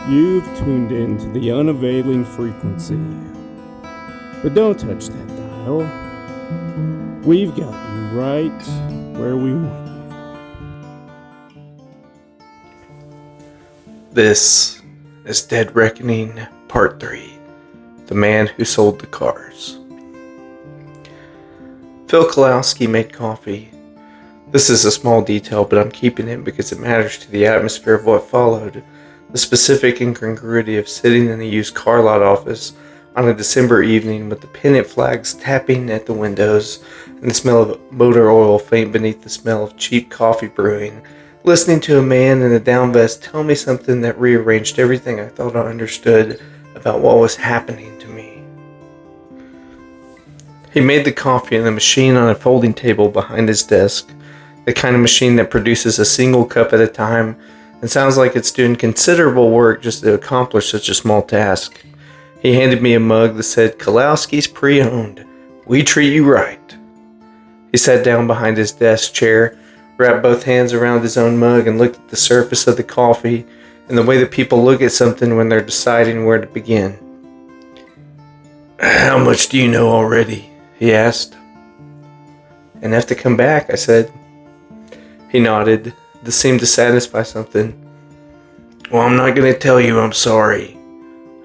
You've tuned in to the unavailing frequency. But don't touch that dial. We've got you right where we want you. This is Dead Reckoning Part 3, The Man Who Sold the Cars. Phil Kalowski made coffee. This is a small detail, but I'm keeping it because it matters to the atmosphere of what followed. The specific incongruity of sitting in a used car lot office on a December evening with the pennant flags tapping at the windows and the smell of motor oil faint beneath the smell of cheap coffee brewing, listening to a man in a down vest tell me something that rearranged everything I thought I understood about what was happening to me. He made the coffee in a machine on a folding table behind his desk, the kind of machine that produces a single cup at a time and sounds like it's doing considerable work just to accomplish such a small task. He handed me a mug that said, "Kalowski's Pre-Owned. We treat you right." He sat down behind his desk chair, wrapped both hands around his own mug, and looked at the surface of the coffee and the way that people look at something when they're deciding where to begin. "How much do you know already?" he asked. "Enough to come back," I said. He nodded. This seemed to satisfy something. "Well, I'm not going to tell you I'm sorry.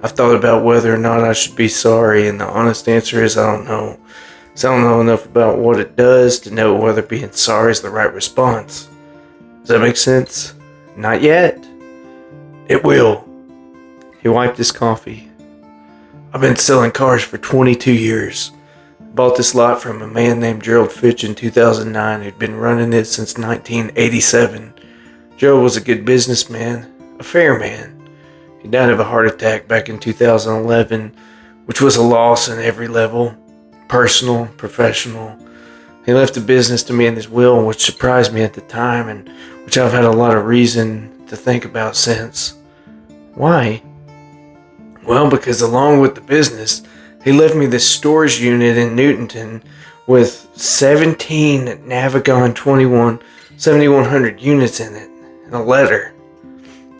I've thought about whether or not I should be sorry, and the honest answer is I don't know. So I don't know enough about what it does to know whether being sorry is the right response. Does that make sense? Not yet. It will." He wiped his coffee. "I've been selling cars for 22 years. Bought this lot from a man named Gerald Fitch in 2009 who'd been running it since 1987. Gerald was a good businessman, a fair man. He died of a heart attack back in 2011, which was a loss on every level, personal, professional. He left the business to me in his will, which surprised me at the time and which I've had a lot of reason to think about since." "Why?" "Well, because along with the business, he left me this storage unit in Newtonton with 17 Navigon 7100 units in it, and a letter."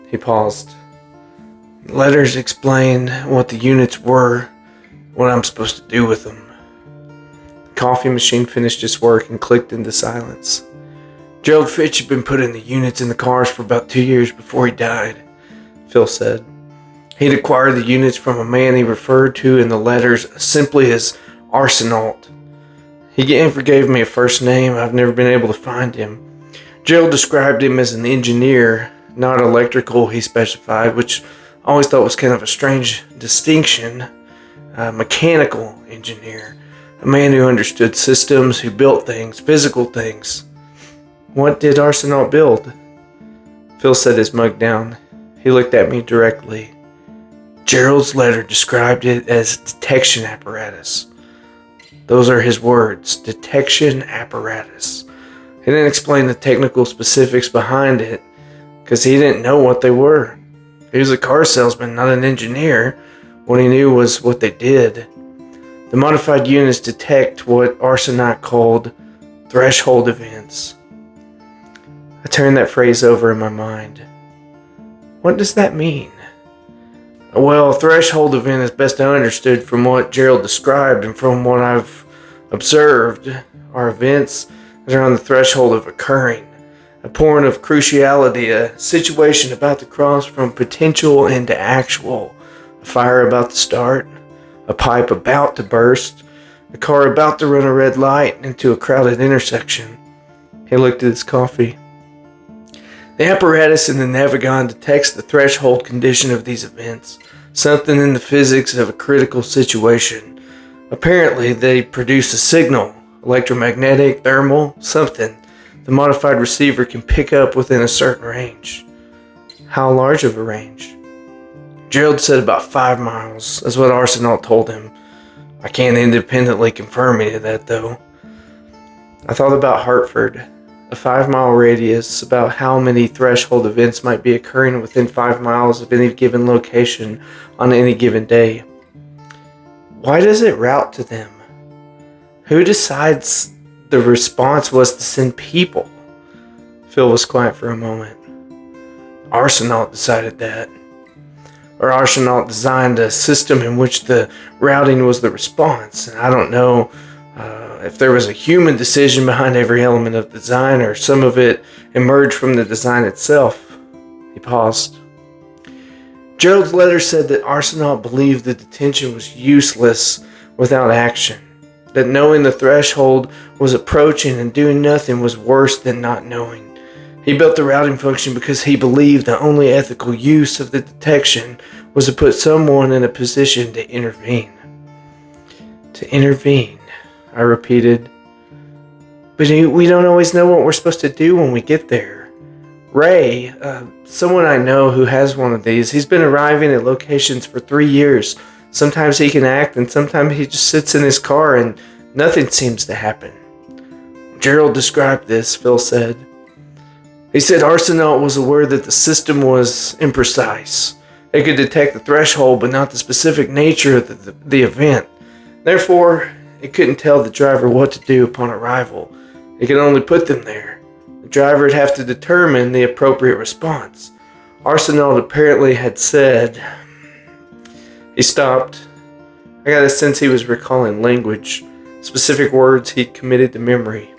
He paused. "Letters explain what the units were, what I'm supposed to do with them." The coffee machine finished its work and clicked into silence. "Gerald Fitch had been putting the units in the cars for about 2 years before he died," Phil said. "He'd acquired the units from a man he referred to in the letters simply as Arsenault. He forgave me a first name. I've never been able to find him. Gerald described him as an engineer, not electrical, he specified, which I always thought was kind of a strange distinction. A mechanical engineer, a man who understood systems, who built things, physical things." "What did Arsenault build?" Phil set his mug down. He looked at me directly. "Gerald's letter described it as detection apparatus. Those are his words, detection apparatus. He didn't explain the technical specifics behind it, because he didn't know what they were. He was a car salesman, not an engineer. What he knew was what they did. The modified units detect what Arsenault called threshold events." I turned that phrase over in my mind. What does that mean? "Well, a threshold event is best understood from what Gerald described and from what I've observed are events that are on the threshold of occurring. A point of cruciality, a situation about to cross from potential into actual, a fire about to start, a pipe about to burst, a car about to run a red light into a crowded intersection." He looked at his coffee. "The apparatus in the Navigon detects the threshold condition of these events, something in the physics of a critical situation. Apparently, they produce a signal, electromagnetic, thermal, something the modified receiver can pick up within a certain range." "How large of a range?" "Gerald said about 5 miles. That's what Arsenault told him. I can't independently confirm any of that, though." I thought about Hartford. A 5-mile radius, about how many threshold events might be occurring within 5 miles of any given location on any given day. Why does it route to them? Who decides the response was to send people? Phil was quiet for a moment. "Arsenault decided that." or Arsenault designed a system in which the routing was the response. And I don't know if there was a human decision behind every element of the design, or some of it emerged from the design itself. He paused. Gerald's letter said that Arsenault believed the detention was useless without action, that knowing the threshold was approaching and doing nothing was worse than not knowing. He built the routing function because he believed the only ethical use of the detection was to put someone in a position to intervene. To intervene, I repeated. But we don't always know what we're supposed to do when we get there. Ray, someone I know who has one of these, he's been arriving at locations for 3 years. Sometimes he can act, and sometimes he just sits in his car and nothing seems to happen. Gerald described this, Phil said. He said Arsenault was aware that the system was imprecise. It could detect the threshold, but not the specific nature of the event. Therefore, it couldn't tell the driver what to do upon arrival. It could only put them there. The driver would have to determine the appropriate response. Arsenault apparently had said... He stopped. I got a sense he was recalling language, specific words he'd committed to memory.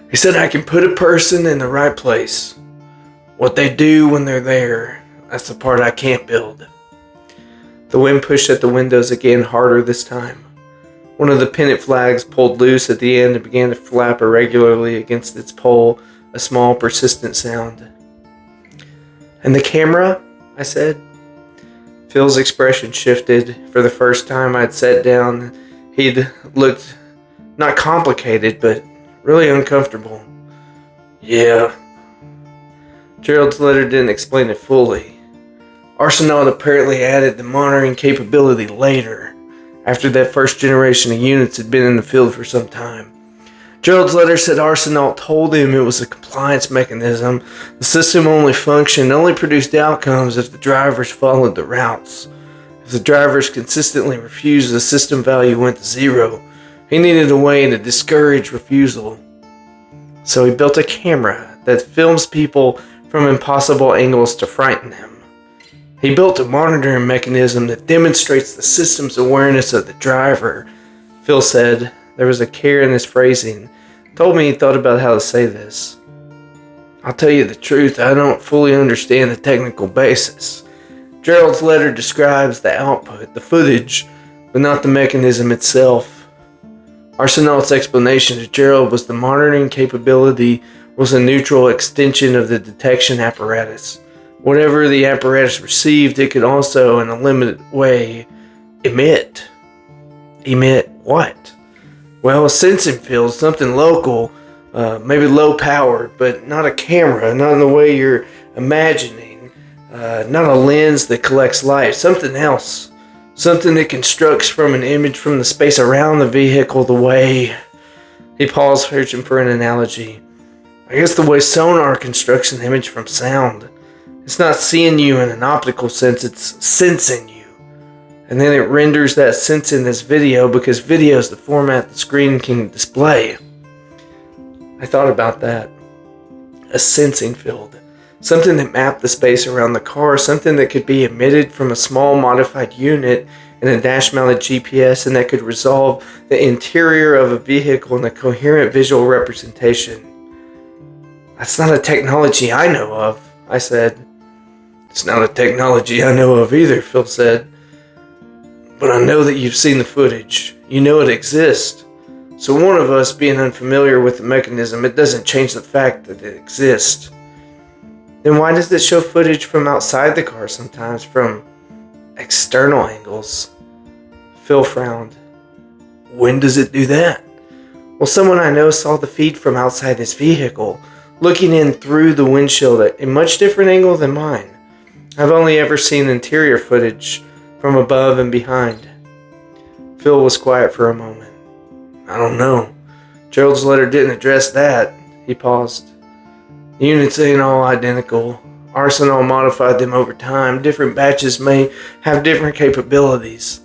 He said, I can put a person in the right place. What they do when they're there, that's the part I can't build. The wind pushed at the windows again, harder this time. One of the pennant flags pulled loose at the end and began to flap irregularly against its pole, a small, persistent sound. And the camera? I said. Phil's expression shifted. For the first time I'd sat down, he'd looked not complicated, but really uncomfortable. Yeah. Gerald's letter didn't explain it fully. Arsenault apparently added the monitoring capability later, after that first generation of units had been in the field for some time. Gerald's letter said Arsenault told him it was a compliance mechanism. The system only functioned, only produced outcomes if the drivers followed the routes. If the drivers consistently refused, the system value went to zero. He needed a way to discourage refusal. So he built a camera that films people from impossible angles to frighten them. He built a monitoring mechanism that demonstrates the system's awareness of the driver. Phil said. There was a care in his phrasing. Told me he thought about how to say this. I'll tell you the truth, I don't fully understand the technical basis. Gerald's letter describes the output, the footage, but not the mechanism itself. Arsenault's explanation to Gerald was the monitoring capability was a neutral extension of the detection apparatus. Whatever the apparatus received, it could also, in a limited way, emit. Emit what? Well, a sensing field, something local, maybe low powered, but not a camera, not in the way you're imagining, not a lens that collects light, something else, something that constructs from an image from the space around the vehicle the way... He paused, searching for an analogy. I guess the way sonar constructs an image from sound. It's not seeing you in an optical sense, it's sensing you. And then it renders that sensing as video because video is the format the screen can display. I thought about that. A sensing field. Something that mapped the space around the car, something that could be emitted from a small modified unit in a dash-mounted GPS and that could resolve the interior of a vehicle in a coherent visual representation. That's not a technology I know of, I said. It's not a technology I know of either, Phil said. But I know that you've seen the footage. You know it exists. So one of us being unfamiliar with the mechanism, it doesn't change the fact that it exists. Then why does it show footage from outside the car sometimes, from external angles? Phil frowned. When does it do that? Well, someone I know saw the feed from outside his vehicle, looking in through the windshield at a much different angle than mine. I've only ever seen interior footage from above and behind. Phil was quiet for a moment. I don't know. Gerald's letter didn't address that. He paused. The units ain't all identical. Arsenault modified them over time. Different batches may have different capabilities.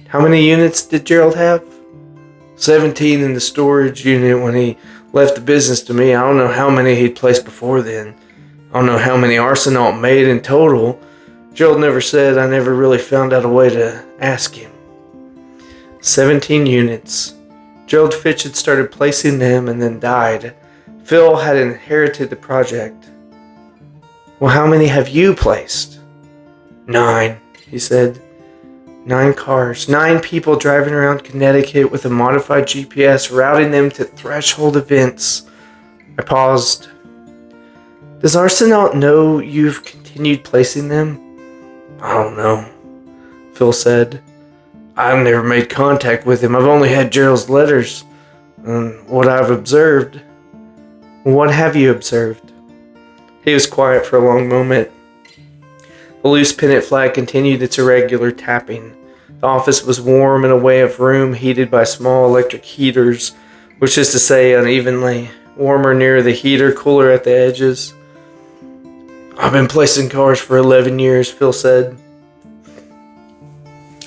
How many units did Gerald have? 17 in the storage unit when he left the business to me. I don't know how many he'd placed before then. I don't know how many Arsenault made in total. Gerald never said. I never really found out a way to ask him. 17 units. Gerald Fitch had started placing them and then died. Phil had inherited the project. Well, how many have you placed? 9, he said. 9 cars, 9 people driving around Connecticut with a modified GPS, routing them to threshold events. I paused. Does Arsenault know you've continued placing them? I don't know, Phil said. I've never made contact with him. I've only had Gerald's letters and what I've observed. What have you observed? He was quiet for a long moment. The loose pennant flag continued its irregular tapping. The office was warm in a way of room heated by small electric heaters, which is to say unevenly, warmer near the heater, cooler at the edges. I've been placing cars for 11 years, Phil said.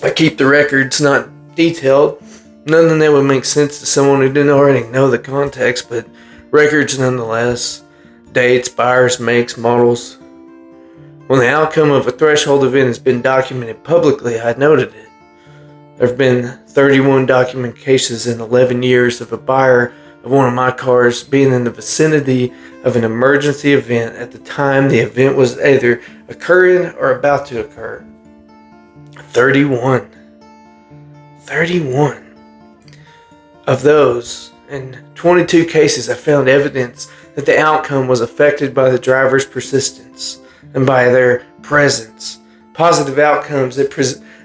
I keep the records, not detailed. Nothing that would make sense to someone who didn't already know the context, but records nonetheless. Dates, buyers, makes, models. When the outcome of a threshold event has been documented publicly, I noted it. There have been 31 document cases in 11 years of a buyer of one of my cars being in the vicinity of an emergency event at the time the event was either occurring or about to occur. 31. Of those, in 22 cases, I found evidence that the outcome was affected by the driver's persistence and by their presence. Positive outcomes that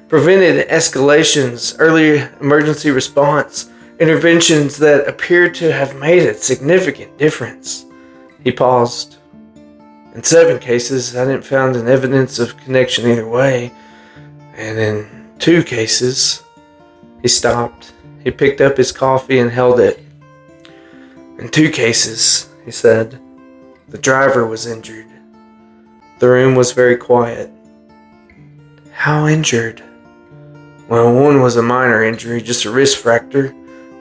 prevented escalations, early emergency response, interventions that appeared to have made a significant difference. He paused. In 7 cases, I didn't find an evidence of connection either way. And in 2 cases, he stopped. He picked up his coffee and held it. In 2 cases, he said, the driver was injured. The room was very quiet. How injured? Well, one was a minor injury, just a wrist fracture.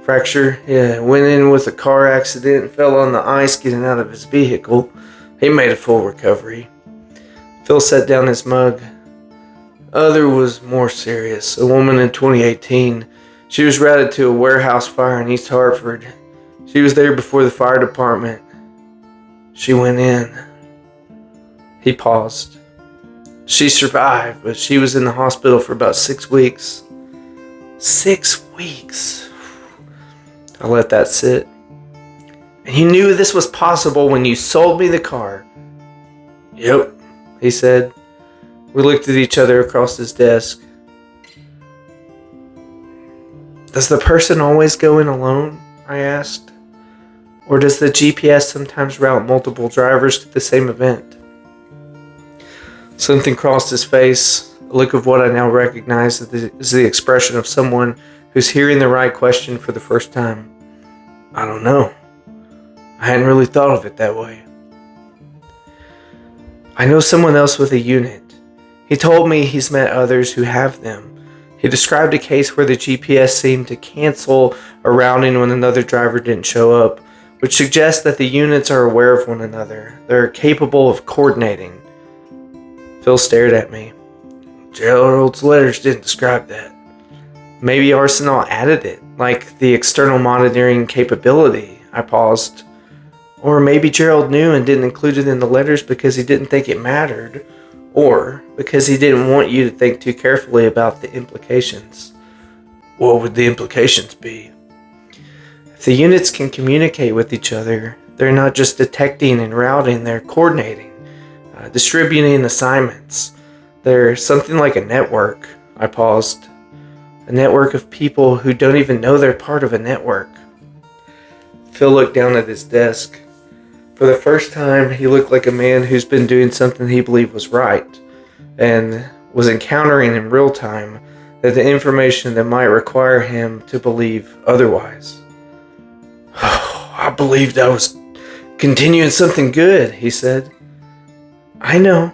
Went in with a car accident and fell on the ice getting out of his vehicle. He made a full recovery. Phil set down his mug. Other was more serious. A woman in 2018. She was routed to a warehouse fire in East Hartford. She was there before the fire department. She went in. He paused. She survived, but she was in the hospital for about 6 weeks. 6 weeks. I let that sit. And you knew this was possible when you sold me the car. Yep, he said. We looked at each other across his desk. Does the person always go in alone? I asked. Or does the GPS sometimes route multiple drivers to the same event? Something crossed his face, a look of what I now recognize as the expression of someone who's hearing the right question for the first time. I don't know. I hadn't really thought of it that way. I know someone else with a unit. He told me he's met others who have them. He described a case where the GPS seemed to cancel a routing when another driver didn't show up, which suggests that the units are aware of one another. They're capable of coordinating. Phil stared at me. Gerald's letters didn't describe that. Maybe Arsenault added it, like the external monitoring capability. I paused. Or maybe Gerald knew and didn't include it in the letters because he didn't think it mattered, or because he didn't want you to think too carefully about the implications. What would the implications be? If the units can communicate with each other, they're not just detecting and routing, they're coordinating, distributing assignments. They're something like a network. I paused. A network of people who don't even know they're part of a network. Phil looked down at his desk. For the first time, he looked like a man who's been doing something he believed was right, and was encountering in real time that the information that might require him to believe otherwise. I believed I was continuing something good, he said. I know.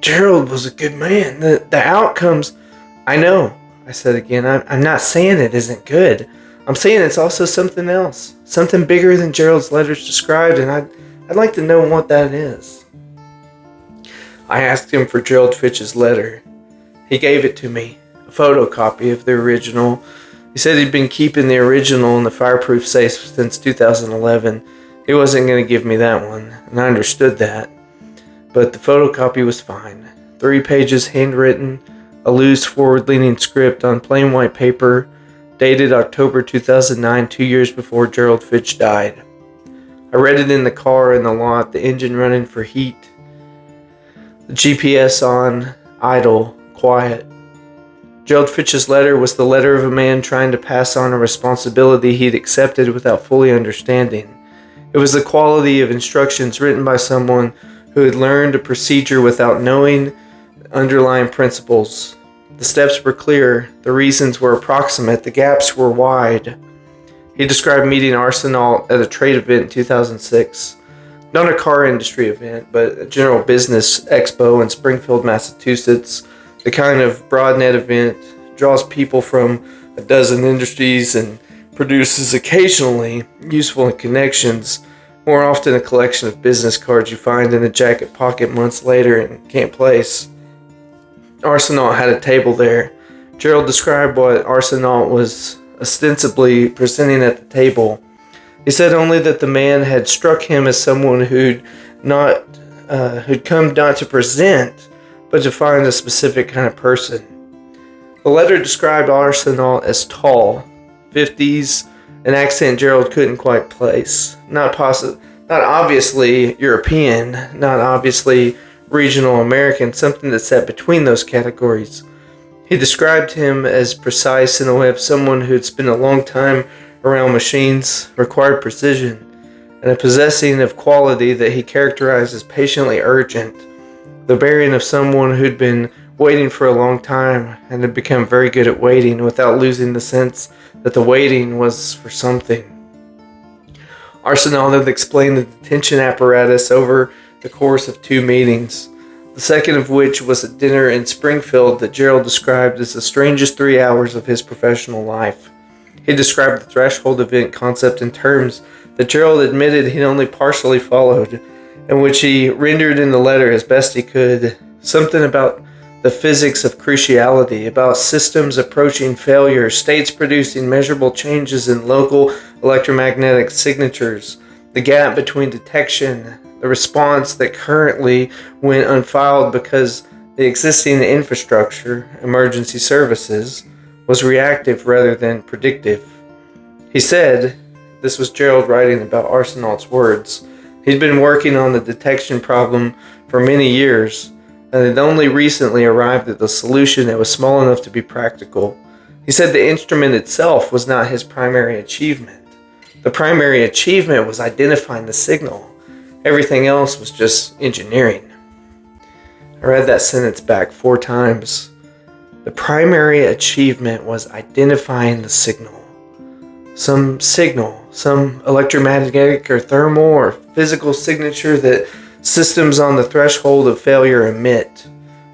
Gerald was a good man. The outcomes... I know, I said again. I'm not saying it isn't good. I'm saying it's also something else. Something bigger than Gerald's letters described, and I'd like to know what that is. I asked him for Gerald Fitch's letter. He gave it to me, a photocopy of the original. He said he'd been keeping the original in the fireproof safe since 2011. He wasn't going to give me that one, and I understood that. But the photocopy was fine. 3 pages handwritten, a loose forward-leaning script on plain white paper, dated October 2009, 2 years before Gerald Fitch died. I read it in the car in the lot, the engine running for heat, the GPS on, idle, quiet. Gerald Fitch's letter was the letter of a man trying to pass on a responsibility he'd accepted without fully understanding. It was the quality of instructions written by someone who had learned a procedure without knowing the underlying principles. The steps were clear, the reasons were approximate, the gaps were wide. He described meeting Arsenault at a trade event in 2006. Not a car industry event, but a general business expo in Springfield, Massachusetts. The kind of broad-net event draws people from a dozen industries and produces occasionally useful connections, more often a collection of business cards you find in a jacket pocket months later and can't place. Arsenault had a table there. Gerald described what Arsenault was ostensibly presenting at the table. He said only that the man had struck him as someone who'd come not to present, but to find a specific kind of person. The letter described Arsenault as tall, 50s, an accent Gerald couldn't quite place. Not obviously European, not obviously regional American, something that sat between those categories. He described him as precise in the way of someone who'd spent a long time around machines, required precision, and a possessing of quality that he characterized as patiently urgent, the bearing of someone who'd been waiting for a long time and had become very good at waiting without losing the sense that the waiting was for something. Arsenault had explained the detention apparatus over the course of 2 meetings, the second of which was a dinner in Springfield that Gerald described as the strangest 3 hours of his professional life. He described the threshold event concept in terms that Gerald admitted he'd only partially followed, and which he rendered in the letter as best he could. Something about the physics of cruciality, about systems approaching failure, states producing measurable changes in local electromagnetic signatures, the gap between detection, the response that currently went unfiled because the existing infrastructure, emergency services, was reactive rather than predictive. He said, this was Gerald writing about Arsenault's words, he'd been working on the detection problem for many years, and had only recently arrived at the solution that was small enough to be practical. He said the instrument itself was not his primary achievement. The primary achievement was identifying the signal. Everything else was just engineering. I read that sentence back 4 times. The primary achievement was identifying the signal. Some signal, some electromagnetic or thermal or physical signature that systems on the threshold of failure emit.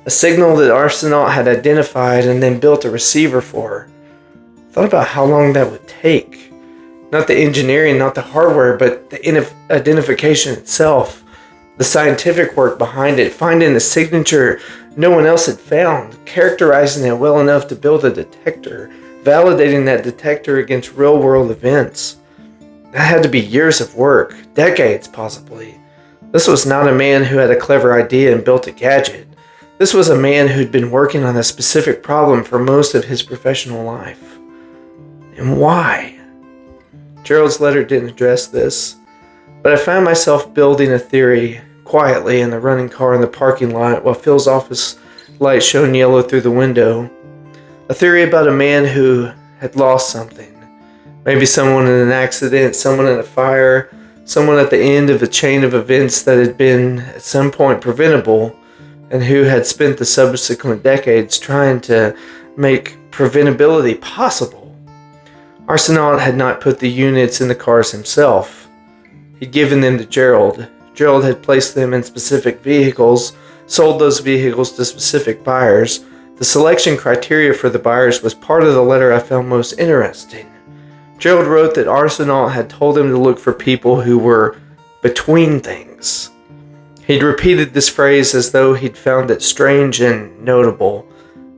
A signal that Arsenault had identified and then built a receiver for. Thought about how long that would take. Not the engineering, not the hardware, but the identification itself. The scientific work behind it, finding the signature no one else had found, characterizing it well enough to build a detector, validating that detector against real-world events. That had to be years of work, decades possibly. This was not a man who had a clever idea and built a gadget. This was a man who'd been working on a specific problem for most of his professional life. And why? Gerald's letter didn't address this, but I found myself building a theory quietly in the running car in the parking lot while Phil's office light shone yellow through the window. A theory about a man who had lost something. Maybe someone in an accident, someone in a fire, someone at the end of a chain of events that had been at some point preventable, and who had spent the subsequent decades trying to make preventability possible. Arsenault had not put the units in the cars himself. He'd given them to Gerald. Gerald had placed them in specific vehicles, sold those vehicles to specific buyers. The selection criteria for the buyers was part of the letter I found most interesting. Gerald wrote that Arsenault had told him to look for people who were between things. He'd repeated this phrase as though he'd found it strange and notable.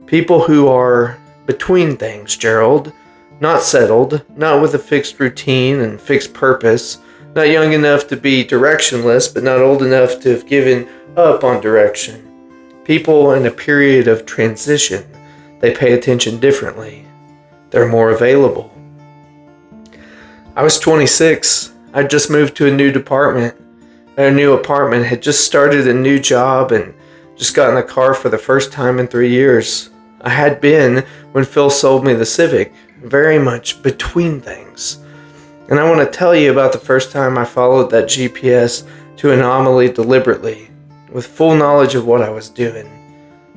People who are between things, Gerald. Not settled, not with a fixed routine and fixed purpose, not young enough to be directionless, but not old enough to have given up on direction. People in a period of transition. They pay attention differently. They're more available. I was 26. I'd just moved to a new apartment, had just started a new job, and just gotten a car for the first time in 3 years. I had been, when Phil sold me the Civic, very much between things. And I want to tell you about the first time I followed that GPS to Anomaly deliberately, with full knowledge of what I was doing.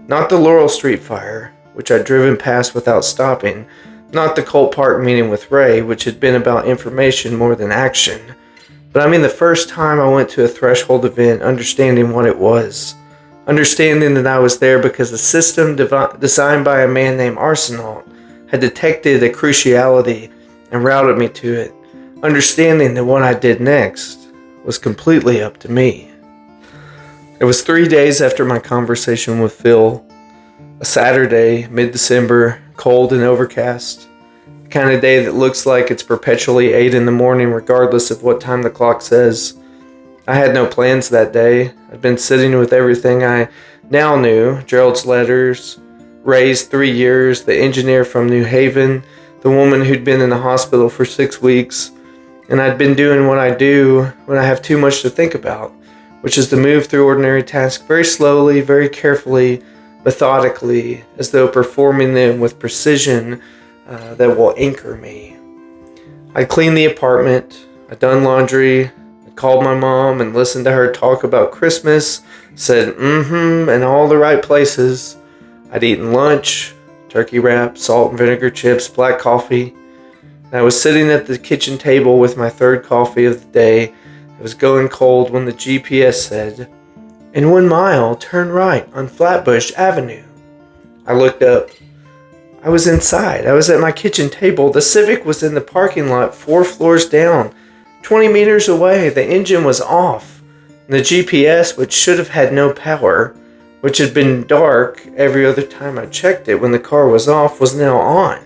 Not the Laurel Street fire, which I'd driven past without stopping, not the Colt Park meeting with Ray, which had been about information more than action, but I mean the first time I went to a Threshold event understanding what it was. Understanding that I was there because a system designed by a man named Arsenault had detected a cruciality and routed me to it. Understanding that what I did next was completely up to me. It was 3 days after my conversation with Phil. A Saturday, mid-December, cold and overcast. The kind of day that looks like it's perpetually 8 in the morning regardless of what time the clock says. I had no plans that day. I'd been sitting with everything I now knew. Gerald's letters, Ray's 3 years, the engineer from New Haven, the woman who'd been in the hospital for 6 weeks. And I'd been doing what I do when I have too much to think about, which is to move through ordinary tasks very slowly, very carefully, methodically, as though performing them with precision that will anchor me. I cleaned the apartment, I'd done laundry, I called my mom and listened to her talk about Christmas, said in all the right places. I'd eaten lunch, turkey wrap, salt and vinegar chips, black coffee. And I was sitting at the kitchen table with my third coffee of the day. It was going cold when the GPS said, "In 1 mile, turn right on Flatbush Avenue." I looked up. I was inside. I was at my kitchen table. The Civic was in the parking lot 4 floors down. 20 meters away, the engine was off. And the GPS, which should have had no power, which had been dark every other time I checked it when the car was off, was now on.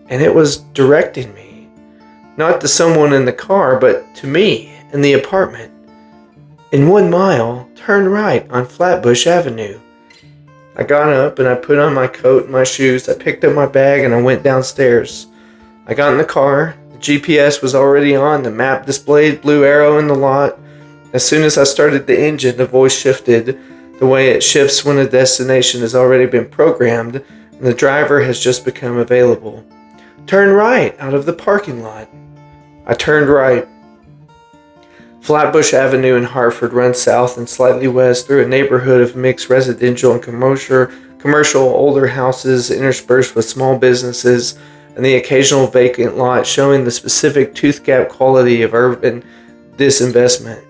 And it was directing me. Not to someone in the car, but to me in the apartment. "In 1 mile, turn right on Flatbush Avenue." I got up and I put on my coat and my shoes. I picked up my bag and I went downstairs. I got in the car. The GPS was already on. The map displayed blue arrow in the lot. As soon as I started the engine, the voice shifted the way it shifts when a destination has already been programmed and the driver has just become available. "Turn right out of the parking lot." I turned right. Flatbush Avenue in Hartford runs south and slightly west through a neighborhood of mixed residential and commercial older houses interspersed with small businesses and the occasional vacant lot showing the specific tooth gap quality of urban disinvestment.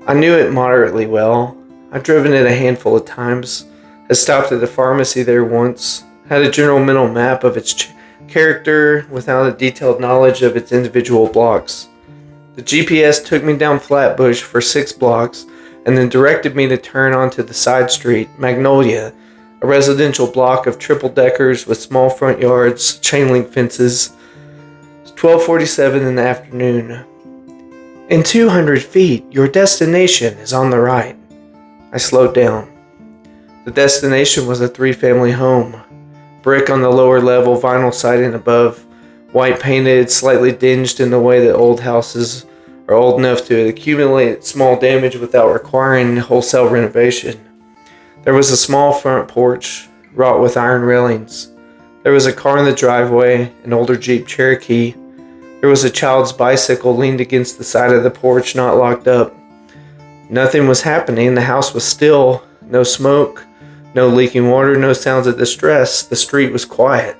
I knew it moderately well. I'd driven it a handful of times, had stopped at a pharmacy there once, had a general mental map of its character without a detailed knowledge of its individual blocks. The GPS took me down Flatbush for 6 blocks and then directed me to turn onto the side street, Magnolia, a residential block of triple deckers with small front yards, chain link fences. It's 12:47 in the afternoon. "In 200 feet, your destination is on the right." I slowed down. The destination was a 3-family home. Brick on the lower level, vinyl siding above. White painted, slightly dinged in the way that old houses are old enough to accumulate small damage without requiring wholesale renovation. There was a small front porch, wrought with iron railings. There was a car in the driveway, an older Jeep Cherokee. There was a child's bicycle leaned against the side of the porch, not locked up. Nothing was happening. The house was still. No smoke, no leaking water, no sounds of distress. The street was quiet.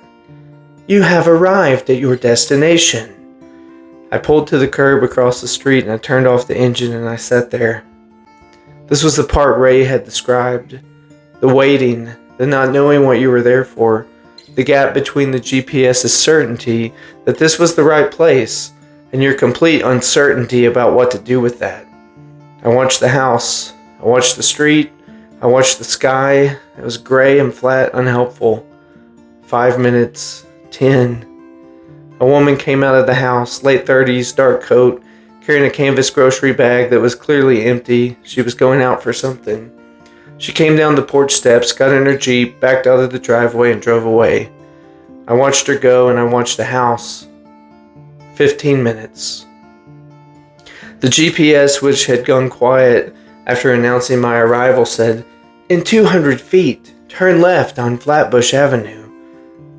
"You have arrived at your destination." I pulled to the curb across the street and I turned off the engine and I sat there. This was the part Ray had described. The waiting, the not knowing what you were there for, the gap between the GPS's certainty that this was the right place and your complete uncertainty about what to do with that. I watched the house. I watched the street. I watched the sky. It was gray and flat, unhelpful. 5 minutes. 10. A woman came out of the house, late 30s, dark coat, carrying a canvas grocery bag that was clearly empty. She was going out for something. She came down the porch steps, got in her Jeep, backed out of the driveway, and drove away. I watched her go, and I watched the house. 15 minutes. The GPS, which had gone quiet after announcing my arrival, said, "In 200 feet, turn left on Flatbush Avenue."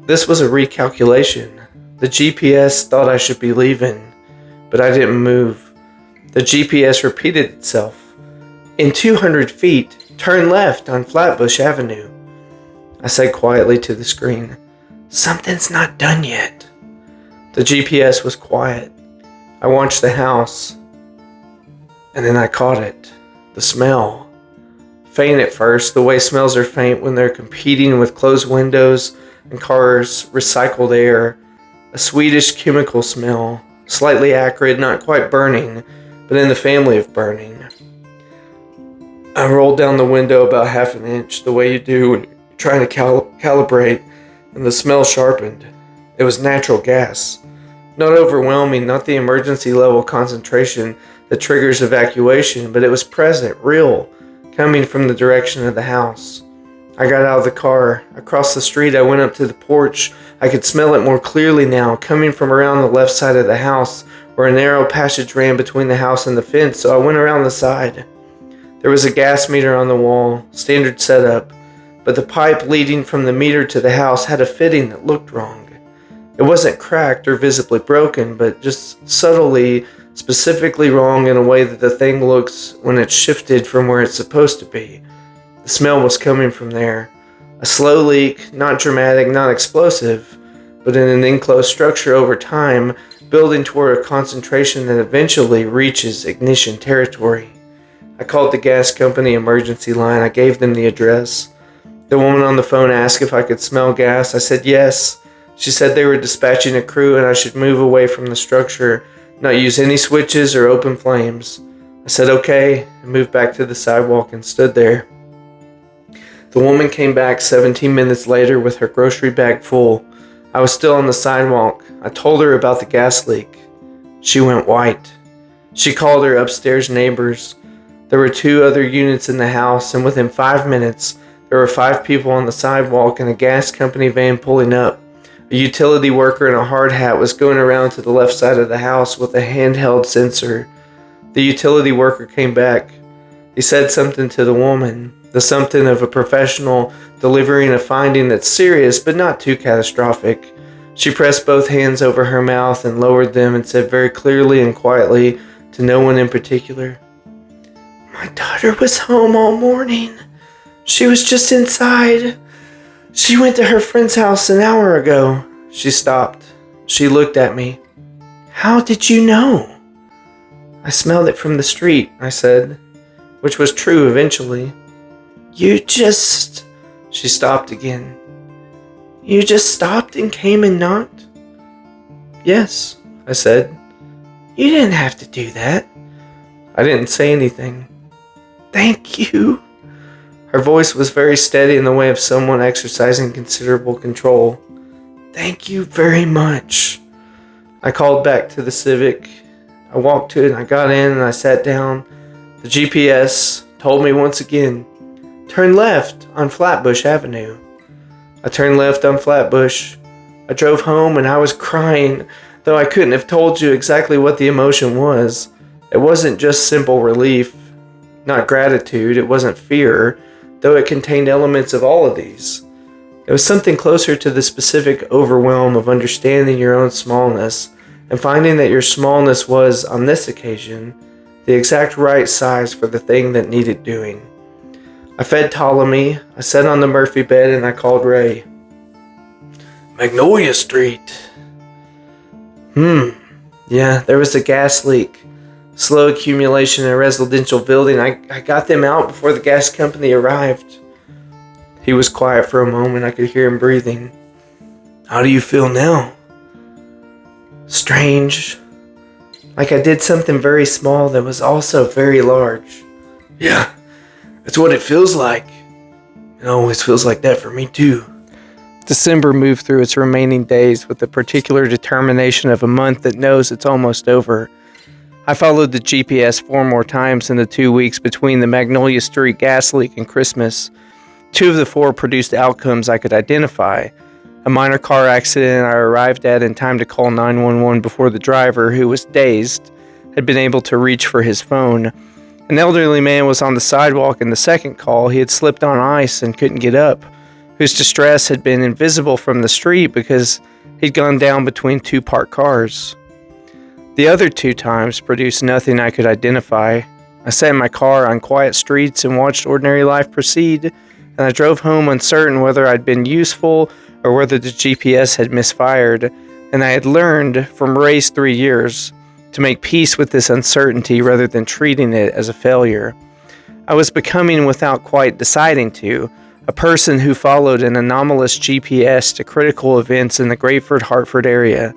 This was a recalculation. The GPS thought I should be leaving, but I didn't move. The GPS repeated itself. "In 200 feet, turn left on Flatbush Avenue." I said quietly to the screen, "Something's not done yet." The GPS was quiet. I watched the house, and then I caught it. The smell. Faint at first, the way smells are faint when they're competing with closed windows and cars, recycled air. A sweetish chemical smell, slightly acrid, not quite burning, but in the family of burning. I rolled down the window about half an inch, the way you do when you're trying to calibrate, and the smell sharpened. It was natural gas. Not overwhelming, not the emergency level concentration that triggers evacuation, but it was present, real, coming from the direction of the house. I got out of the car. Across the street, I went up to the porch. I could smell it more clearly now, coming from around the left side of the house, where a narrow passage ran between the house and the fence, so I went around the side. There was a gas meter on the wall, standard setup, but the pipe leading from the meter to the house had a fitting that looked wrong. It wasn't cracked or visibly broken, but just subtly, specifically wrong in a way that the thing looks when it's shifted from where it's supposed to be. The smell was coming from there. A slow leak, not dramatic, not explosive, but in an enclosed structure over time, building toward a concentration that eventually reaches ignition territory. I called the gas company emergency line. I gave them the address. The woman on the phone asked if I could smell gas. I said yes. She said they were dispatching a crew and I should move away from the structure, not use any switches or open flames. I said okay and moved back to the sidewalk and stood there. The woman came back 17 minutes later with her grocery bag full. I was still on the sidewalk. I told her about the gas leak. She went white. She called her upstairs neighbors. There were 2 other units in the house, and within 5 minutes, there were 5 people on the sidewalk and a gas company van pulling up. A utility worker in a hard hat was going around to the left side of the house with a handheld sensor. The utility worker came back. He said something to the woman, the something of a professional delivering a finding that's serious but not too catastrophic. She pressed both hands over her mouth and lowered them and said very clearly and quietly to no one in particular, "My daughter was home all morning. She was just inside. She went to her friend's house an hour ago." She stopped. She looked at me. "How did you know?" "I smelled it from the street," I said, which was true eventually. "You just..." She stopped again. "You just stopped and came and knocked?" "Yes," I said. "You didn't have to do that." I didn't say anything. "Thank you." Her voice was very steady in the way of someone exercising considerable control. "Thank you very much." I called back to the Civic. I walked to it and I got in and I sat down. The GPS told me once again, "Turn left on Flatbush Avenue." I turned left on Flatbush. I drove home and I was crying, though I couldn't have told you exactly what the emotion was. It wasn't just simple relief, not gratitude. It wasn't fear, though it contained elements of all of these. It was something closer to the specific overwhelm of understanding your own smallness and finding that your smallness was, on this occasion, the exact right size for the thing that needed doing. I fed Ptolemy, I sat on the Murphy bed, and I called Ray. "Magnolia Street." Yeah, there was a gas leak. Slow accumulation in a residential building. I got them out before the gas company arrived. He was quiet for a moment. I could hear him breathing. "How do you feel now?" "Strange. Like I did something very small that was also very large. Yeah, that's what it feels like. It always feels like that for me too. December moved through its remaining days with the particular determination of a month that knows it's almost over. I followed the GPS 4 more times in the 2 weeks between the Magnolia Street gas leak and Christmas. 2 of the 4 produced outcomes I could identify. A minor car accident I arrived at in time to call 911 before the driver, who was dazed, had been able to reach for his phone. An elderly man was on the sidewalk in the second call. He had slipped on ice and couldn't get up, whose distress had been invisible from the street because he'd gone down between 2 parked cars. The other 2 times produced nothing I could identify. I sat in my car on quiet streets and watched ordinary life proceed, and I drove home uncertain whether I'd been useful or whether the GPS had misfired, and I had learned from Ray's 3 years to make peace with this uncertainty rather than treating it as a failure. I was becoming, without quite deciding to, a person who followed an anomalous GPS to critical events in the Grateford-Hartford area.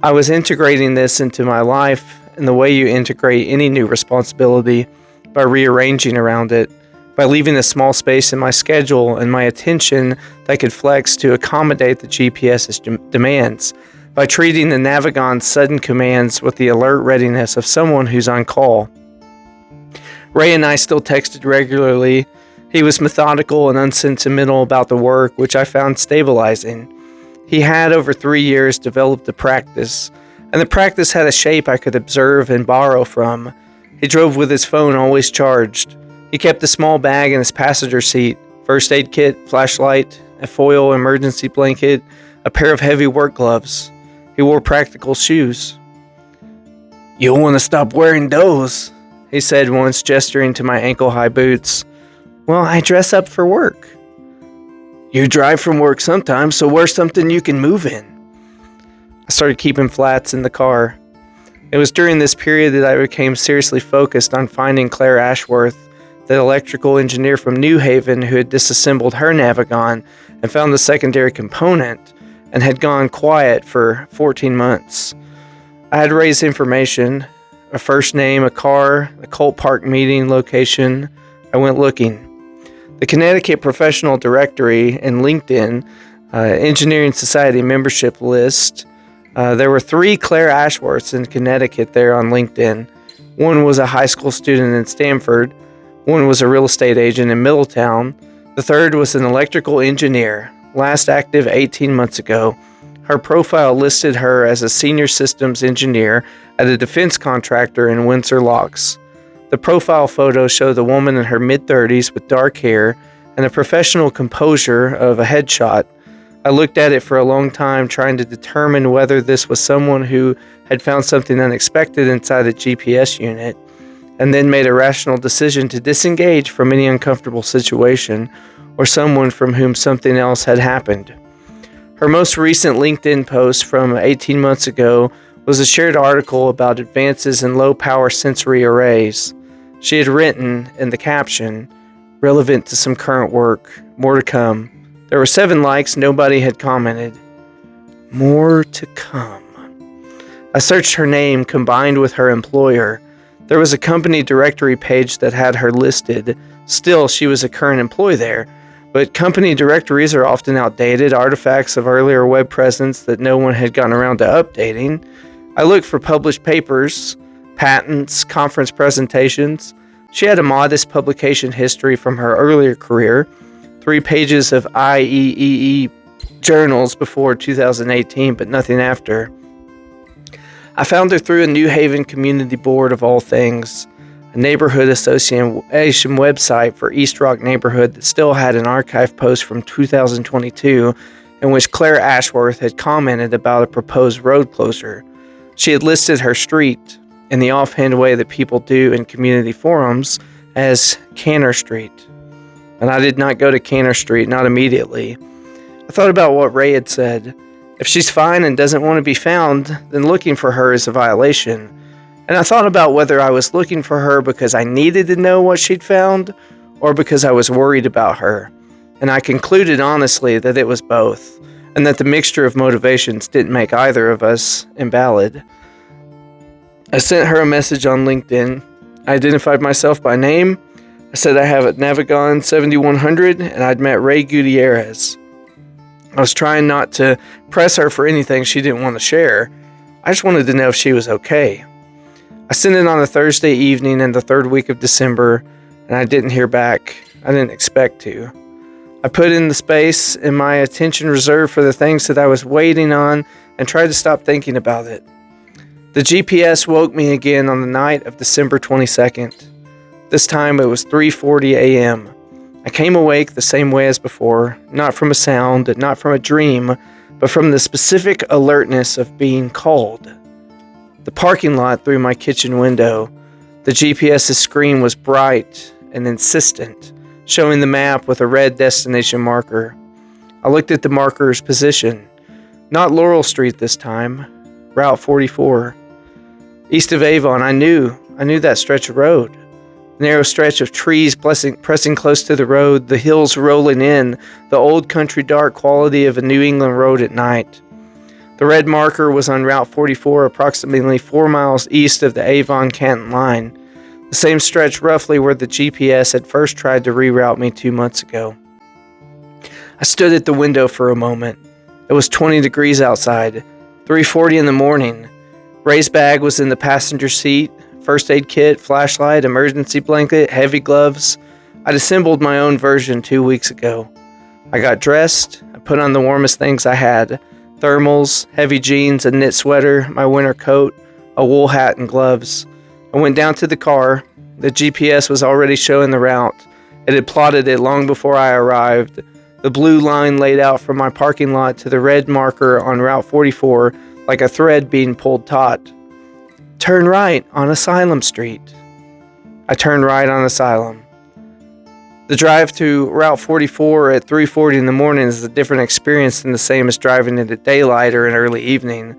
I was integrating this into my life in the way you integrate any new responsibility, by rearranging around it, by leaving a small space in my schedule and my attention that could flex to accommodate the GPS's demands, by treating the Navigon's sudden commands with the alert readiness of someone who's on call. Ray and I still texted regularly. He was methodical and unsentimental about the work, which I found stabilizing. He had, over 3 years, developed a practice, and the practice had a shape I could observe and borrow from. He drove with his phone always charged. He kept a small bag in his passenger seat, first aid kit, flashlight, a foil emergency blanket, a pair of heavy work gloves. He wore practical shoes. "You'll want to stop wearing those," he said once, gesturing to my ankle-high boots. "Well, I dress up for work." "You drive from work sometimes, so wear something you can move in." I started keeping flats in the car. It was during this period that I became seriously focused on finding Claire Ashworth, the electrical engineer from New Haven who had disassembled her Navigon and found the secondary component and had gone quiet for 14 months. I had Ray's information, a first name, a car, a Colt Park meeting location. I went looking. The Connecticut Professional Directory and LinkedIn Engineering Society membership list. There were 3 Claire Ashworths in Connecticut there on LinkedIn. One was a high school student in Stamford. One was a real estate agent in Middletown. The third was an electrical engineer, last active 18 months ago. Her profile listed her as a senior systems engineer at a defense contractor in Windsor Locks. The profile photo showed the woman in her mid-30s with dark hair and the professional composure of a headshot. I looked at it for a long time, trying to determine whether this was someone who had found something unexpected inside a GPS unit, and then made a rational decision to disengage from any uncomfortable situation, or someone from whom something else had happened. Her most recent LinkedIn post from 18 months ago was a shared article about advances in low-power sensory arrays. She had written in the caption, "Relevant to some current work. More to come." There were 7 likes. Nobody had commented. More to come. I searched her name combined with her employer. There was a company directory page that had her listed. Still, she was a current employee there. But company directories are often outdated, artifacts of earlier web presence that no one had gotten around to updating. I looked for published papers, patents, conference presentations. She had a modest publication history from her earlier career, 3 pages of IEEE journals before 2018, but nothing after. I found her through a New Haven community board of all things, a neighborhood association website for East Rock neighborhood that still had an archive post from 2022 in which Claire Ashworth had commented about a proposed road closure. She had listed her street, in the offhand way that people do in community forums, as Canner Street. And I did not go to Canner Street, not immediately. I thought about what Ray had said. If she's fine and doesn't want to be found, then looking for her is a violation. And I thought about whether I was looking for her because I needed to know what she'd found, or because I was worried about her. And I concluded honestly that it was both, and that the mixture of motivations didn't make either of us invalid. I sent her a message on LinkedIn. I identified myself by name. I said I have a Navigon 7100 and I'd met Ray Gutierrez. I was trying not to press her for anything she didn't want to share. I just wanted to know if she was okay. I sent it on a Thursday evening in the third week of December, and I didn't hear back. I didn't expect to. I put in the space in my attention reserved for the things that I was waiting on and tried to stop thinking about it. The GPS woke me again on the night of December 22nd. This time it was 3:40 a.m. I came awake the same way as before, not from a sound, not from a dream, but from the specific alertness of being called. The parking lot through my kitchen window, the GPS's screen was bright and insistent, showing the map with a red destination marker. I looked at the marker's position. Not Laurel Street this time, Route 44. East of Avon, I knew that stretch of road. Narrow stretch of trees pressing close to the road, the hills rolling in, the old country dark quality of a New England road at night. The red marker was on Route 44, approximately 4 miles east of the Avon-Canton line, the same stretch roughly where the GPS had first tried to reroute me 2 months ago. I stood at the window for a moment. It was 20 degrees outside, 3:40 in the morning. Ray's bag was in the passenger seat, first aid kit, flashlight, emergency blanket, heavy gloves. I'd assembled my own version 2 weeks ago. I got dressed, I put on the warmest things I had, thermals, heavy jeans, a knit sweater, my winter coat, a wool hat, and gloves. I went down to the car. The GPS was already showing the route. It had plotted it long before I arrived. The blue line laid out from my parking lot to the red marker on Route 44 like a thread being pulled taut. Turn right on Asylum Street. I turned right on Asylum. The drive to Route 44 at 3:40 in the morning is a different experience than the same as driving it at daylight or in early evening.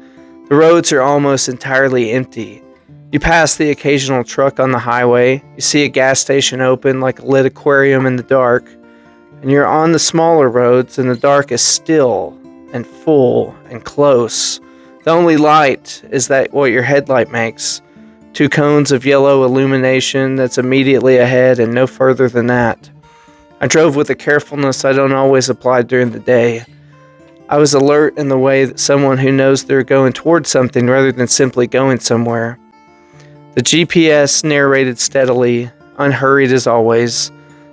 The roads are almost entirely empty. You pass the occasional truck on the highway, you see a gas station open like a lit aquarium in the dark, and you're on the smaller roads and the dark is still and full and close. The only light is that what your headlight makes. 2 cones of yellow illumination that's immediately ahead and no further than that. I drove with a carefulness I don't always apply during the day. I was alert in the way that someone who knows they're going towards something rather than simply going somewhere. The GPS narrated steadily, unhurried as always,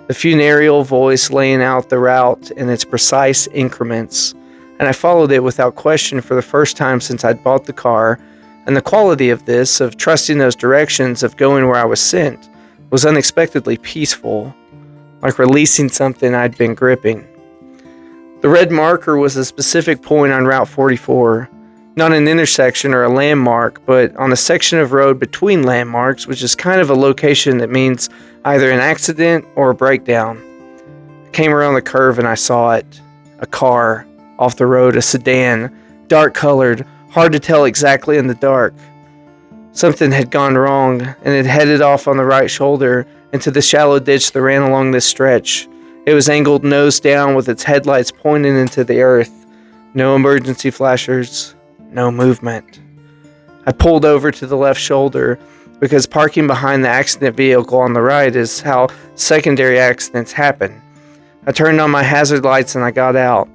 the funereal voice laying out the route in its precise increments, and I followed it without question for the first time since I'd bought the car, and the quality of this, of trusting those directions, of going where I was sent, was unexpectedly peaceful, like releasing something I'd been gripping. The red marker was a specific point on Route 44, not an intersection or a landmark, but on a section of road between landmarks, which is kind of a location that means either an accident or a breakdown. I came around the curve and I saw it. A car, off the road, a sedan, dark colored, hard to tell exactly in the dark. Something had gone wrong, and it headed off on the right shoulder into the shallow ditch that ran along this stretch. It was angled nose down with its headlights pointing into the earth. No emergency flashers, no movement. I pulled over to the left shoulder because parking behind the accident vehicle on the right is how secondary accidents happen. I turned on my hazard lights and I got out.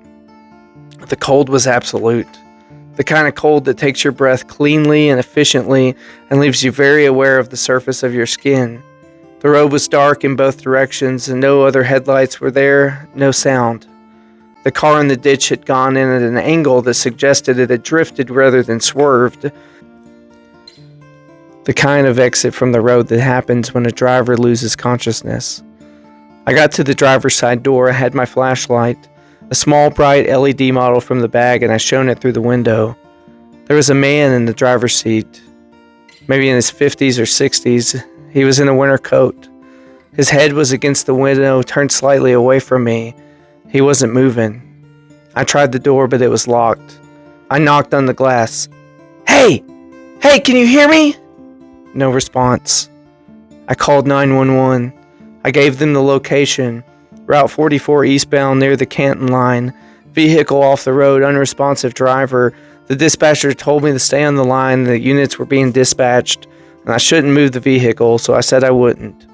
The cold was absolute. The kind of cold that takes your breath cleanly and efficiently and leaves you very aware of the surface of your skin. The road was dark in both directions and no other headlights were there, no sound. The car in the ditch had gone in at an angle that suggested it had drifted rather than swerved. The kind of exit from the road that happens when a driver loses consciousness. I got to the driver's side door, I had my flashlight, a small bright LED model from the bag, and I shone it through the window. There was a man in the driver's seat, maybe in his 50s or 60s. He was in a winter coat. His head was against the window, turned slightly away from me. He wasn't moving. I tried the door, but it was locked. I knocked on the glass. Hey! Hey, can you hear me? No response. I called 911. I gave them the location. Route 44 eastbound near the Canton line. Vehicle off the road, unresponsive driver. The dispatcher told me to stay on the line, the units were being dispatched, and I shouldn't move the vehicle, so I said I wouldn't.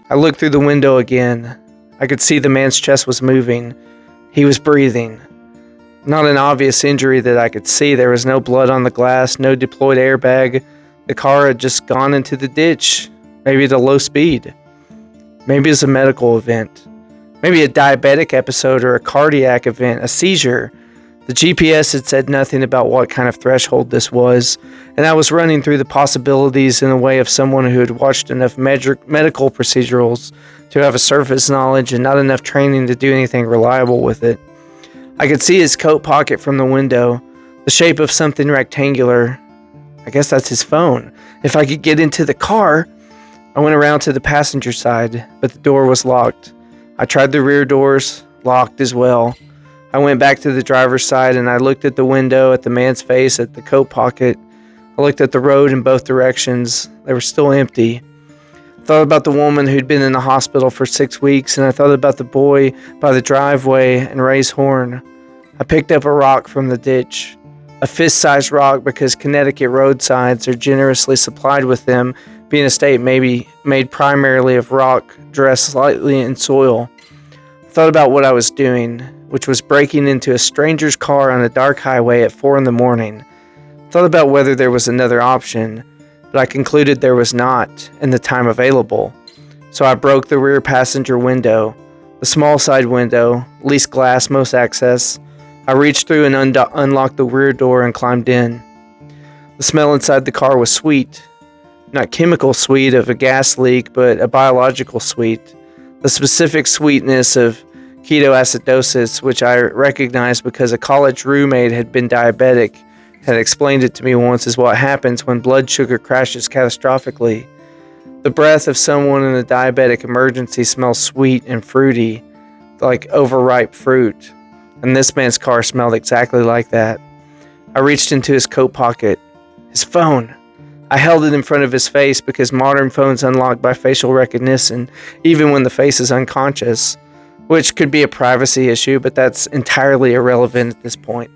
I looked through the window again. I could see the man's chest was moving. He was breathing. Not an obvious injury that I could see. There was no blood on the glass, no deployed airbag. The car had just gone into the ditch, maybe at a low speed. Maybe it's a medical event. Maybe a diabetic episode or a cardiac event, a seizure. The GPS had said nothing about what kind of threshold this was, and I was running through the possibilities in the way of someone who had watched enough medical procedurals to have a surface knowledge and not enough training to do anything reliable with it. I could see his coat pocket from the window, the shape of something rectangular. I guess that's his phone. If I could get into the car. I went around to the passenger side, but the door was locked. I tried the rear doors, locked as well. I went back to the driver's side and I looked at the window, at the man's face, at the coat pocket. I looked at the road in both directions. They were still empty. I thought about the woman who'd been in the hospital for 6 weeks, and I thought about the boy by the driveway and Ray's horn. I picked up a rock from the ditch, a fist-sized rock because Connecticut roadsides are generously supplied with them, being a state maybe made primarily of rock dressed slightly in soil. I thought about what I was doing, which was breaking into a stranger's car on a dark highway at 4 a.m. I thought about whether there was another option, but I concluded there was not in the time available. So I broke the rear passenger window, the small side window, least glass, most access. I reached through and unlocked the rear door and climbed in. The smell inside the car was sweet. Not chemical sweet of a gas leak, but a biological sweet. The specific sweetness of ketoacidosis, which I recognized because a college roommate had been diabetic, had explained it to me once as what happens when blood sugar crashes catastrophically. The breath of someone in a diabetic emergency smells sweet and fruity, like overripe fruit. And this man's car smelled exactly like that. I reached into his coat pocket. His phone. I held it in front of his face because modern phones unlock by facial recognition, even when the face is unconscious, which could be a privacy issue, but that's entirely irrelevant at this point.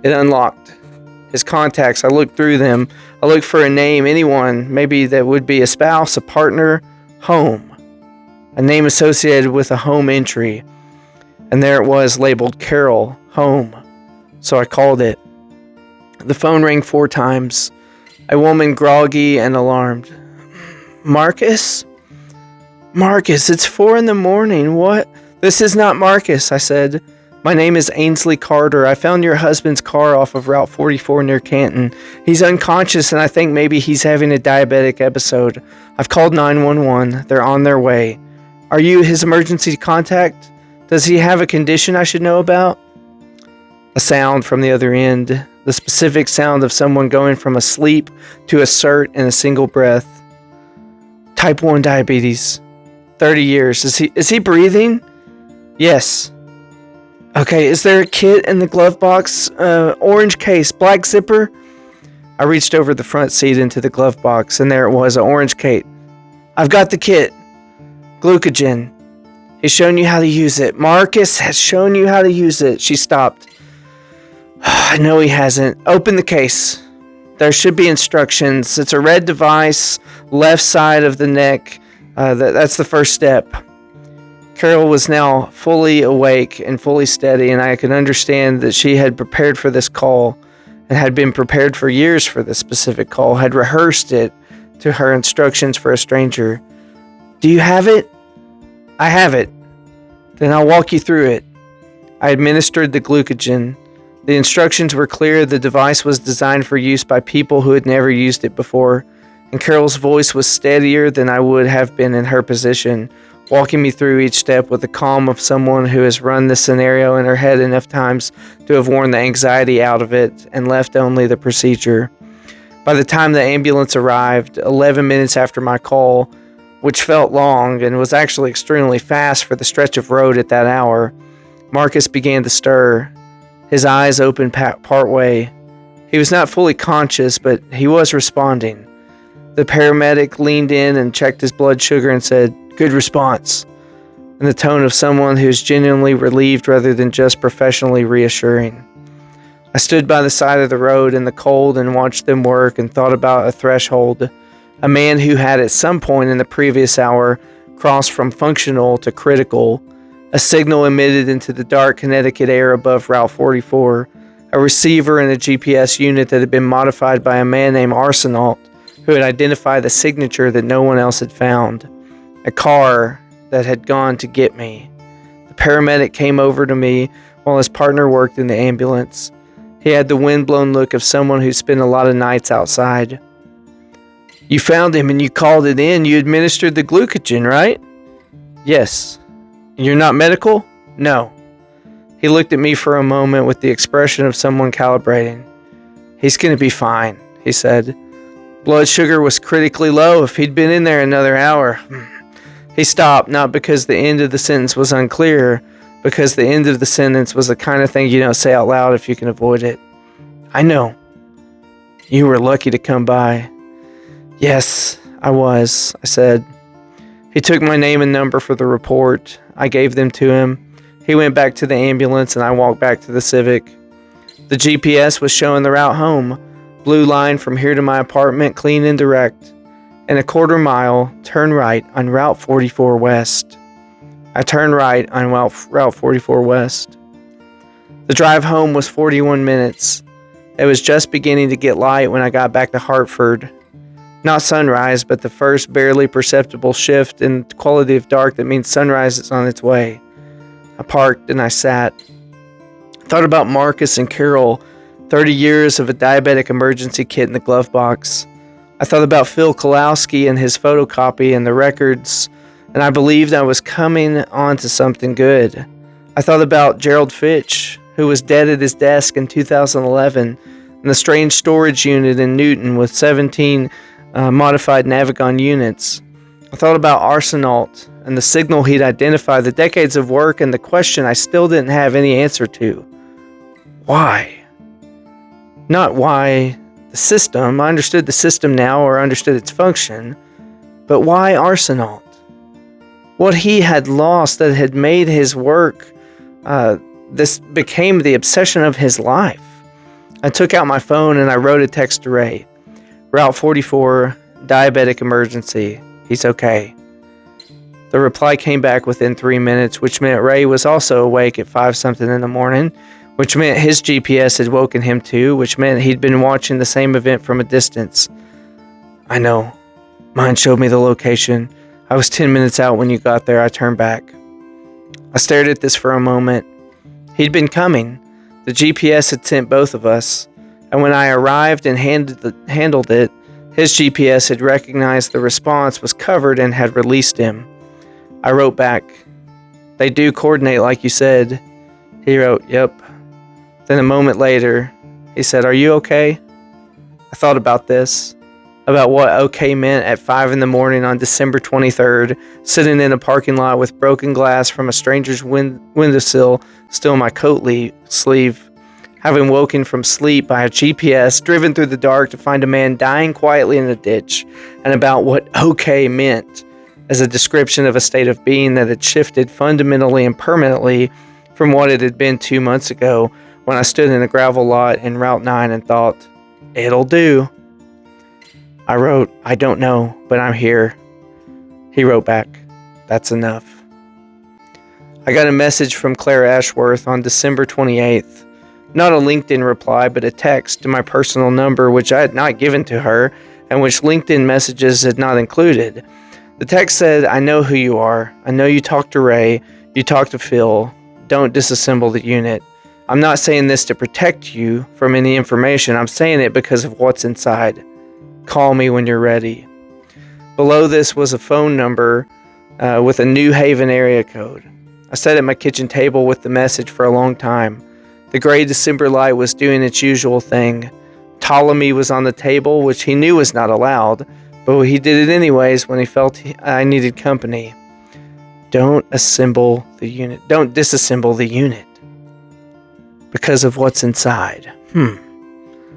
It unlocked. His contacts, I looked through them. I looked for a name, anyone, maybe that would be a spouse, a partner, home. A name associated with a home entry. And there it was, labeled Carol, home. So I called it. The phone rang 4 times. A woman groggy and alarmed. Marcus? Marcus, it's 4 a.m. What? This is not Marcus, I said. My name is Ainsley Carter. I found your husband's car off of Route 44 near Canton. He's unconscious and I think maybe he's having a diabetic episode. I've called 911. They're on their way. Are you his emergency contact? Does he have a condition I should know about? A sound from the other end. The specific sound of someone going from a sleep to assert in a single breath. Type 1 diabetes. 30 years. Is he breathing? Yes. Okay, is there a kit in the glove box? Orange case, black zipper? I reached over the front seat into the glove box, and there it was, an orange kit. I've got the kit. Glucogen. He's shown you how to use it. Marcus has shown you how to use it. She stopped. I know he hasn't. Open the case. There should be instructions. It's a red device, left side of the neck. That's the first step. Carol was now fully awake and fully steady, and I could understand that she had prepared for this call and had been prepared for years for this specific call, had rehearsed it to her instructions for a stranger. Do you have it? I have it. Then I'll walk you through it. I administered the glucogen. The instructions were clear. The device was designed for use by people who had never used it before, and Carol's voice was steadier than I would have been in her position, walking me through each step with the calm of someone who has run this scenario in her head enough times to have worn the anxiety out of it and left only the procedure. By the time the ambulance arrived, 11 minutes after my call, which felt long and was actually extremely fast for the stretch of road at that hour, Marcus began to stir. His eyes opened partway. He was not fully conscious, but he was responding. The paramedic leaned in and checked his blood sugar and said, "Good response," in the tone of someone who's genuinely relieved rather than just professionally reassuring. I I stood by the side of the road in the cold and watched them work and thought about a threshold. A man who had at some point in the previous hour crossed from functional to critical, a signal emitted into the dark Connecticut air above Route 44, a receiver and a GPS unit that had been modified by a man named Arsenault, who had identified the signature that no one else had found, a car that had gone to get me. The paramedic came over to me while his partner worked in the ambulance. He had the windblown look of someone who spent a lot of nights outside. "You found him and you called it in. You administered the glucogen, right?" "Yes." "You're not medical?" "No." He looked at me for a moment with the expression of someone calibrating. "He's going to be fine," he said. Blood sugar was critically low. If he'd been in there another hour. He stopped, not because the end of the sentence was unclear, because the end of the sentence was the kind of thing you don't say out loud if you can avoid it. "I know. You were lucky to come by." "Yes, I was," I said. He took my name and number for the report. I gave them to him. He went back to the ambulance and I walked back to the Civic. The GPS was showing the route home. Blue line from here to my apartment, clean and direct. In a quarter mile, turn right on Route 44 West. I turned right on Route 44 West. The drive home was 41 minutes. It was just beginning to get light when I got back to Hartford. Not sunrise, but the first barely perceptible shift in the quality of dark that means sunrise is on its way. I parked and I sat. Thought about Marcus and Carol, 30 years of a diabetic emergency kit in the glove box. I thought about Phil Kalowski and his photocopy and the records, and I believed I was coming onto something good. I thought about Gerald Fitch, who was dead at his desk in 2011, and the strange storage unit in Newton with 17 modified Navigon units. I thought about Arsenault and the signal he'd identified, the decades of work, and the question I still didn't have any answer to. Why? Not why the system. I understood the system now, or understood its function, but why Arsenault? What he had lost that had made his work, this became the obsession of his life. I took out my phone and I wrote a text to Ray. Route 44, diabetic emergency. He's okay. The reply came back within 3 minutes, which meant Ray was also awake at 5-something in the morning, which meant his GPS had woken him too, which meant he'd been watching the same event from a distance. "I know. Mine showed me the location. I was 10 minutes out when you got there. I turned back." I stared at this for a moment. He'd been coming. The GPS had sent both of us, and when I arrived and handled it, his GPS had recognized the response was covered and had released him. I wrote back, "They do coordinate like you said." He wrote, "Yep." Then a moment later, he said, "Are you okay?" I thought about this, about what okay meant at 5 in the morning on December 23rd, sitting in a parking lot with broken glass from a stranger's windowsill still in my coat sleeve, having woken from sleep by a GPS, driven through the dark to find a man dying quietly in a ditch, and about what okay meant as a description of a state of being that had shifted fundamentally and permanently from what it had been 2 months ago when I stood in a gravel lot in Route 9 and thought, "It'll do." I wrote, "I don't know, but I'm here." He wrote back, "That's enough." I got a message from Claire Ashworth on December 28th. Not a LinkedIn reply, but a text to my personal number, which I had not given to her, and which LinkedIn messages had not included. The text said, "I know who you are. I know you talked to Ray. You talked to Phil. Don't disassemble the unit. I'm not saying this to protect you from any information. I'm saying it because of what's inside. Call me when you're ready." Below this was a phone number with a New Haven area code. I sat at my kitchen table with the message for a long time. The gray December light was doing its usual thing. Ptolemy was on the table, which he knew was not allowed, but he did it anyways when he felt I needed company. Don't disassemble the unit. Because of what's inside.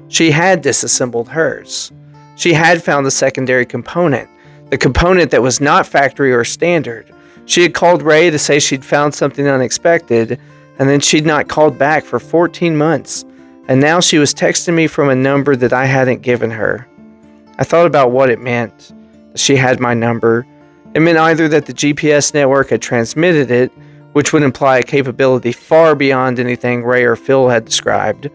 She had disassembled hers. She had found the secondary component, the component that was not factory or standard. She had called Ray to say she'd found something unexpected, and then she'd not called back for 14 months. and now she was texting me from a number that I hadn't given her. I thought about what it meant that she had my number. It meant either that the GPS network had transmitted it, which would imply a capability far beyond anything Ray or Phil had described,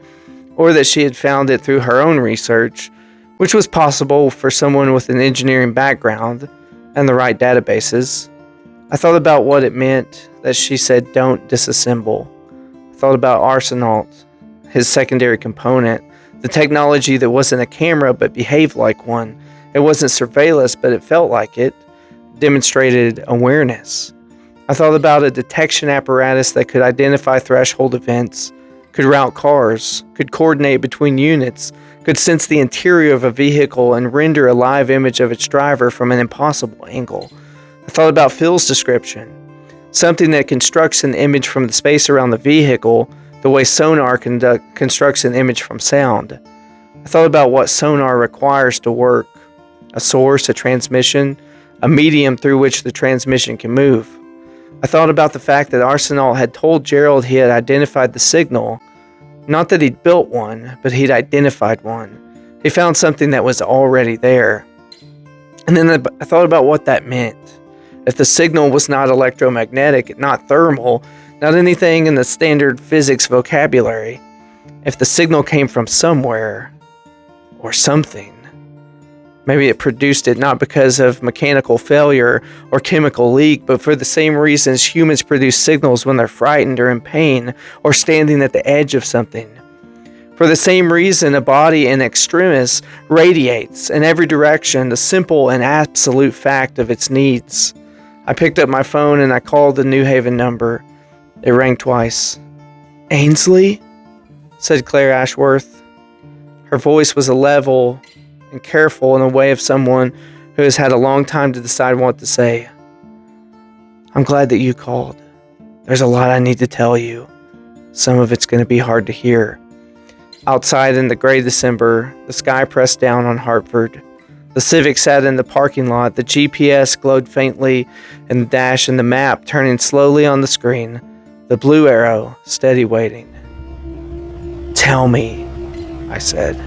or that she had found it through her own research, which was possible for someone with an engineering background and the right databases. I thought about what it meant that she said don't disassemble. I thought about Arsenault, his secondary component, the technology that wasn't a camera but behaved like one. It wasn't surveillance, but it felt like it, demonstrated awareness. I thought about a detection apparatus that could identify threshold events, could route cars, could coordinate between units, could sense the interior of a vehicle and render a live image of its driver from an impossible angle. I thought about Phil's description, something that constructs an image from the space around the vehicle the way sonar constructs an image from sound. I thought about what sonar requires to work, a source, a transmission, a medium through which the transmission can move. I thought about the fact that Arsenault had told Gerald he had identified the signal. Not that he'd built one, but he'd identified one. He found something that was already there. And then I thought about what that meant. If the signal was not electromagnetic, not thermal, not anything in the standard physics vocabulary. If the signal came from somewhere, or something. Maybe it produced it not because of mechanical failure or chemical leak, but for the same reasons humans produce signals when they're frightened or in pain or standing at the edge of something. For the same reason a body in extremis radiates in every direction the simple and absolute fact of its needs. I picked up my phone and I called the New Haven number. It rang twice. "Ainsley?" said Claire Ashworth. Her voice was level and careful in the way of someone who has had a long time to decide what to say. "I'm glad that you called. There's a lot I need to tell you. Some of it's going to be hard to hear." Outside in the gray December, the sky pressed down on Hartford. The Civic sat in the parking lot. The GPS glowed faintly in the dash and the map turning slowly on the screen. The blue arrow steady waiting. "Tell me," I said.